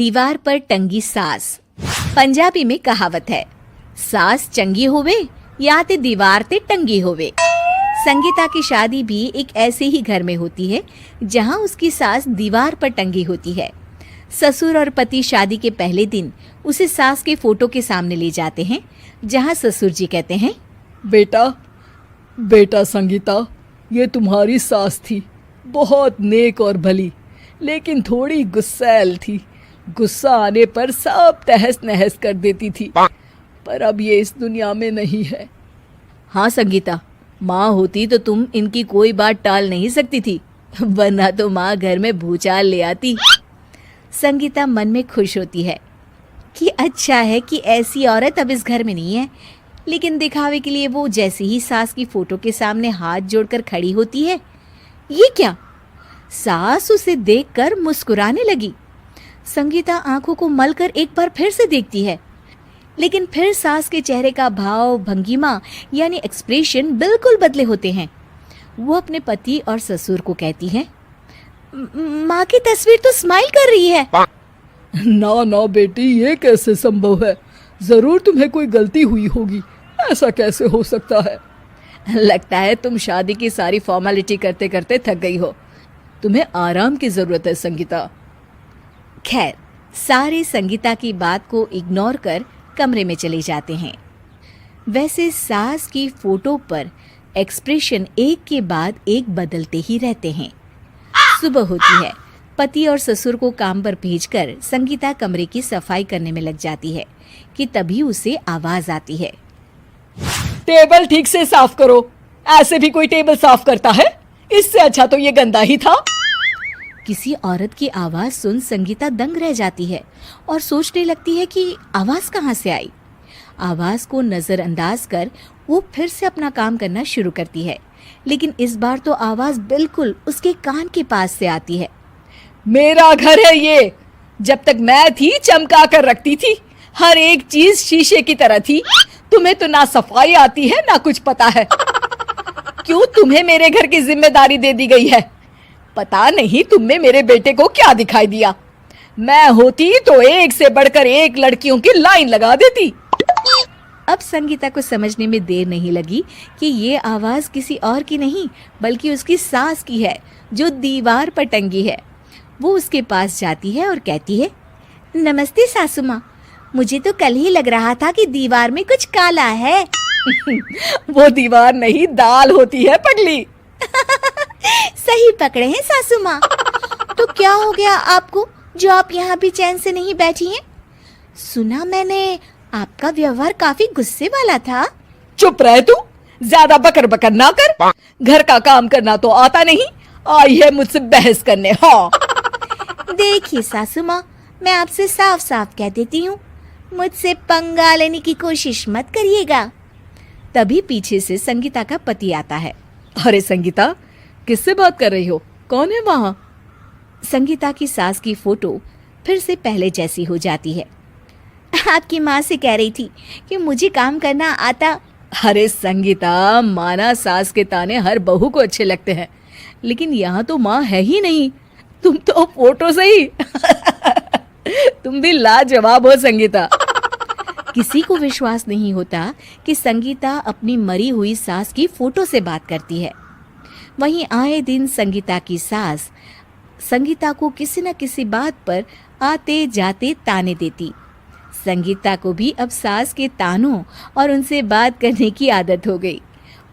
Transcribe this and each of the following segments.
दीवार पर टंगी सास। पंजाबी में कहावत है, सास चंगी होवे या ते दीवार ते टंगी होवे। संगीता की शादी भी एक ऐसे ही घर में होती है जहां उसकी सास दीवार पर टंगी होती है। ससुर और पति शादी के पहले दिन उसे सास के फोटो के सामने ले जाते हैं, जहां ससुर जी कहते हैं, बेटा संगीता, ये तुम्हारी सास थी, बहुत नेक और भली, लेकिन थोड़ी गुस्सैल थी। गुस्सा आने पर सब तहस नहस कर देती थी, पर अब ये इस दुनिया में नहीं है। हाँ संगीता, माँ होती तो तुम इनकी कोई बात टाल नहीं सकती थी, वरना तो माँ घर में भूचाल ले आती। संगीता मन में खुश होती है कि अच्छा है कि ऐसी औरत अब इस घर में नहीं है, लेकिन दिखावे के लिए वो जैसे ही सास की फोटो के सामने हाथ जोड़कर खड़ी होती है, ये क्या? सास उसे देखकर मुस्कुराने लगी। संगीता आंखों को मलकर एक बार फिर से देखती है, लेकिन फिर सास के चेहरे का भाव, भंगिमा यानी एक्सप्रेशन बिल्कुल बदले होते हैं। वो अपने पति और ससुर को कहती है, माँ की तस्वीर तो स्माइल कर रही है। ना बेटी, ये कैसे संभव है? जरूर तुम्हें कोई गलती हुई होगी, ऐसा कैसे हो सकता है? लगता है तुम शादी की सारी फॉर्मेलिटी करते करते थक गई हो, तुम्हें आराम की जरूरत है संगीता। खैर, सारे संगीता की बात को इग्नोर कर कमरे में चले जाते हैं। वैसे सास की फोटो पर एक्सप्रेशन एक के बाद एक बदलते ही रहते हैं। सुबह होती है, पति और ससुर को काम पर भेजकर संगीता कमरे की सफाई करने में लग जाती है कि तभी उसे आवाज आती है, टेबल ठीक से साफ करो। ऐसे भी कोई टेबल साफ करता है? इससे अच्छा तो ये गंदा ही था। किसी औरत की आवाज सुन संगीता दंग रह जाती है और सोचने लगती है कि आवाज कहाँ से आई। आवाज को नजरअंदाज कर वो फिर से अपना काम करना शुरू करती है, लेकिन इस बार तो आवाज बिल्कुल उसके कान के पास से आती है। मेरा घर है ये, जब तक मैं थी चमका कर रखती थी, हर एक चीज शीशे की तरह थी। तुम्हें तो ना सफाई आती है ना कुछ पता है। क्यों तुम्हें मेरे घर की जिम्मेदारी दे दी गई है? पता नहीं तुमने मेरे बेटे को क्या दिखाई दिया। मैं होती तो एक से बढ़कर एक लड़कियों की लाइन लगा देती। अब संगीता को समझने में देर नहीं लगी कि ये आवाज किसी और की नहीं बल्कि उसकी सास की है, जो दीवार पर टंगी है। वो उसके पास जाती है और कहती है, नमस्ते सासू माँ, मुझे तो कल ही लग रहा था कि दीवार में कुछ काला है। वो दीवार नहीं, दाल होती है पगली। सही पकड़े हैं सासू माँ। तो क्या हो गया आपको जो आप यहाँ भी चैन से नहीं बैठी हैं? सुना मैंने आपका व्यवहार काफी गुस्से वाला था। चुप रहे तू, ज्यादा बकर बकर ना कर। घर का काम करना तो आता नहीं, आई है मुझसे बहस करने। हाँ देखिए सासू माँ, मैं आपसे साफ साफ कह देती हूँ, मुझसे पंगा लेने की कोशिश मत करिएगा। तभी पीछे से संगीता का पति आता है। अरे संगीता, किससे बात कर रही हो? कौन है वहाँ? संगीता की सास की फोटो फिर से पहले जैसी हो जाती है। आपकी माँ से कह रही थी कि मुझे काम करना आता। अरे संगीता, माना सास के ताने हर बहू को अच्छे लगते हैं, लेकिन यहाँ तो माँ है ही नहीं, तुम तो फोटो से ही। तुम भी लाजवाब हो संगीता। किसी को विश्वास नहीं होता कि संगीता अपनी मरी हुई सास की फोटो से बात करती है। वहीं आए दिन संगीता की सास संगीता को किसी न किसी बात पर आते जाते ताने देती। संगीता को भी अब सास के तानों और उनसे बात करने की आदत हो गई।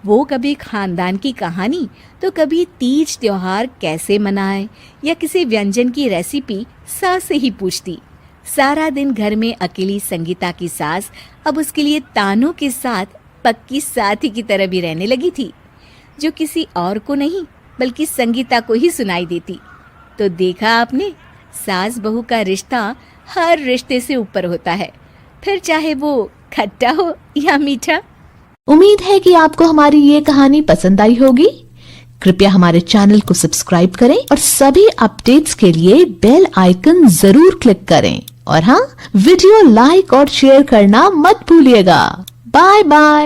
वो कभी खानदान की कहानी तो कभी तीज त्योहार कैसे मनाए या किसी व्यंजन की रेसिपी सास से ही पूछती। सारा दिन घर में अकेली संगीता की सास अब उसके लिए तानों के साथ पक्की साथी की तरह भी रहने लगी थी, जो किसी और को नहीं बल्कि संगीता को ही सुनाई देती। तो देखा आपने, सास बहू का रिश्ता हर रिश्ते से ऊपर होता है, फिर चाहे वो खट्टा हो या मीठा। उम्मीद है कि आपको हमारी ये कहानी पसंद आई होगी। कृपया हमारे चैनल को सब्सक्राइब करें और सभी अपडेट्स के लिए बेल आइकन जरूर क्लिक करें। और हाँ, वीडियो लाइक और शेयर करना मत भूलिएगा। Bye bye.